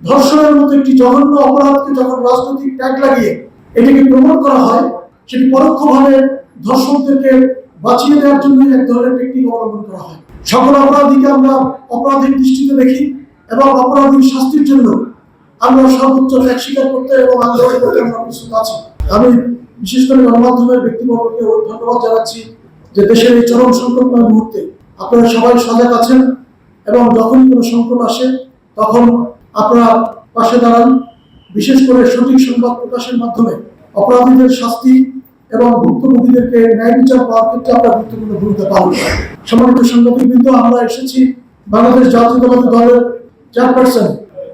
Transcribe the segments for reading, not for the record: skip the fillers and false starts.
ধর্ষণের মতো একটি জঘন্য অপরাধকে যখন রাজনৈতিক ট্যাগ লাগিয়ে এটাকে প্রমোট করা হয়, সেটি পরোক্ষভাবে ধর্ষকদেরকে বাঁচিয়ে দেওয়ার জন্য এক ধরনের টেকনিক অবলম্বন করা হয়। সকল অপরাধীকে আমরা অপরাধীর দৃষ্টিতে দেখি এবং অপরাধীর শাস্তির জন্য আমরা সর্বোচ্চ ত্যাগ স্বীকার করতে এবং আন্দোলন করতে আমরা প্রস্তুত আছি। আমি বিশেষ করে গণমাধ্যমের ব্যক্তিবর্গকে ধন্যবাদ জানাচ্ছি যে দেশের এই চরম সংকটময় মুহূর্তে আপনারা সবাই সজাগ আছেন এবং যখনই কোনো সংকট আসে তখন আপনারা পাশে দাঁড়ান। বিশেষ করে সঠিক সংবাদ প্রকাশের মাধ্যমে অপরাধীদের শাস্তি এবং ভুক্তভোগীদেরকে ন্যায় বিচার পাওয়ার ক্ষেত্রে আপনারা গুরুত্বপূর্ণ ভূমিকা পালন করেন। সম্মানিত সাংবাদিকবৃন্দ, আমরা এসেছি বাংলাদেশ জাতীয়তাবাদী দলের চেয়ারপারসন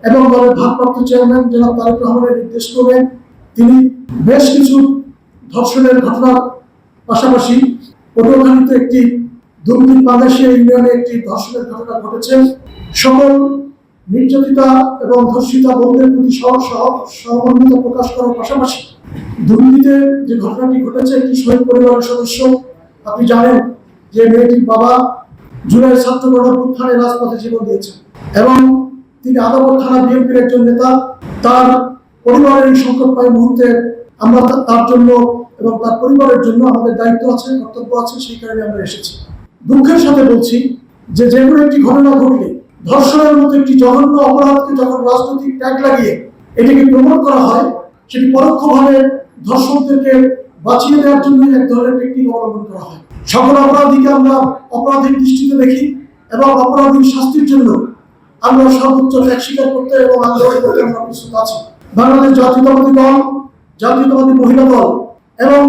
এবং দলের ভারপ্রাপ্ত চেয়ারম্যান জনাব তারেক রহমানের নির্দেশ ক্রমে তিনি বেশ কিছু ধর্ষণের ঘটনার পাশাপাশি পটুয়াখালীতে একটি দুর্নীতি বাংলাদেশে ইউনিয়নে একটি ধর্ষণের ঘটনা ঘটেছে। সকল নির্যাতিতা এবং ধর্ষিতা বোনদের প্রতি সহমর্মিতা প্রকাশ করার পাশাপাশি দুর্নীতিতে যে ঘটনাটি ঘটেছে একটি শহীদ পরিবারের সদস্য, আপনি জানেন যে মেয়েটির বাবা জুলাই ছাত্র গণঅভ্যুত্থানে রাজপথে জীবন দিয়েছেন এবং তিনি আদালত থানা বিএনপির একজন নেতা। তার পরিবারের এই সংকটময় মুহূর্তে আমরা তার জন্য এবং তার পরিবারের জন্য আমাদের দায়িত্ব আছে, কর্তব্য আছে, সেই কারণে আমরা এসেছি। দুঃখের সাথে বলছি যে কোনো একটি ঘটনা ঘটলে ধর্ষণের মতো একটি জঘন্য অপরাধকে যখন রাজনৈতিক ট্যাগ লাগিয়ে এটাকে প্রমোট করা হয়, সেটি পরোক্ষভাবে ধর্ষকদেরকে বাঁচিয়ে দেওয়ার জন্য এক ধরনের টেকনিক অবলম্বন করা হয়। সকল অপরাধীকে আমরা অপরাধীর দৃষ্টিতে দেখি এবং অপরাধীর শাস্তির জন্য আমরা সর্বোচ্চ ত্যাগ স্বীকার করতে এবং আন্দোলন করতে আমরা প্রস্তুত আছি। বাংলাদেশ জাতীয়তাবাদী দল, জাতীয়তাবাদী মহিলা দল এবং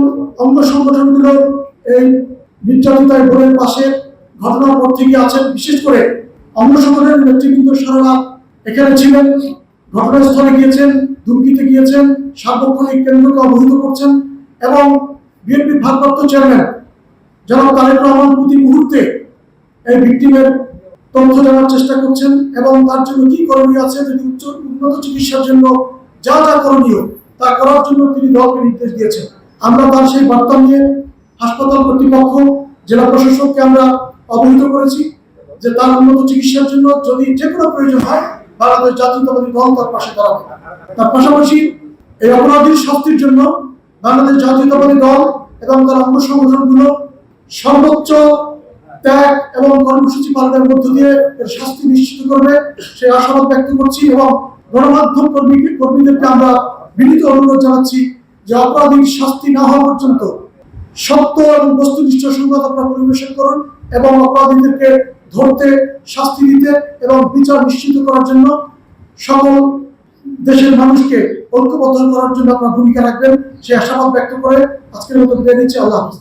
অঙ্গ সংগঠনগুলো এই নির্যাতিতার বোনের পাশে ঘটনার পর থেকে আছেন। বিশেষ করে অঙ্গ সংগঠনের নেতৃবৃন্দ সারা এখানে ছিলেন, ঘটনাস্থলে গিয়েছেন, দুর্নীতিতে গিয়েছেন, সার্বক্ষণিক কেন্দ্রকে অবহিত করছেন এবং বিএনপির ভারপ্রাপ্ত চেয়ারম্যান জনাব তারেক রহমান প্রতি মুহূর্তে এই ভিকটিমের তথ্য জানার চেষ্টা করছেন এবং তার জন্য কি করণীয় আছে, যদি উন্নত চিকিৎসার জন্য যা যা করণীয় তা করার জন্য তিনি দলকে নির্দেশ দিয়েছেন। আমরা তার সেই বার্তা নিয়ে হাসপাতাল কর্তৃপক্ষ, জেলা প্রশাসককে আমরা অবহিত করেছি যে তার উন্নত চিকিৎসার জন্য যদি যে কোনো প্রয়োজন হয় বাংলাদেশ জাতীয়তাবাদী দল তার পাশে দাঁড়াবে। তার পাশাপাশি এই অপরাধীর শাস্তির জন্য বাংলাদেশ জাতীয়তাবাদী দল এবং তার অঙ্গ সংগঠনগুলো সর্বোচ্চ ত্যাগ এবং কর্মসূচি পালনের মধ্য দিয়ে এর শাস্তি নিশ্চিত করবে সেই আশাবাদ ব্যক্ত করছি এবং গণমাধ্যম কর্মীদেরকে আমরা বিনীত অনুরোধ জানাচ্ছি যে অপরাধীর শাস্তি না হওয়া পর্যন্ত সত্য এবং বস্তুনিষ্ঠ সংবাদ আপনারা পরিবেশন করুন এবং অপরাধীদেরকে ধরতে, শাস্তি দিতে এবং বিচার নিশ্চিত করার জন্য সকল দেশের মানুষকে ঐক্যবদ্ধ করার জন্য আপনারা ভূমিকা রাখবেন সেই আশাবাদ ব্যক্ত করে আজকের মতো বিদায় নিচ্ছি। আল্লাহ হাফেজ।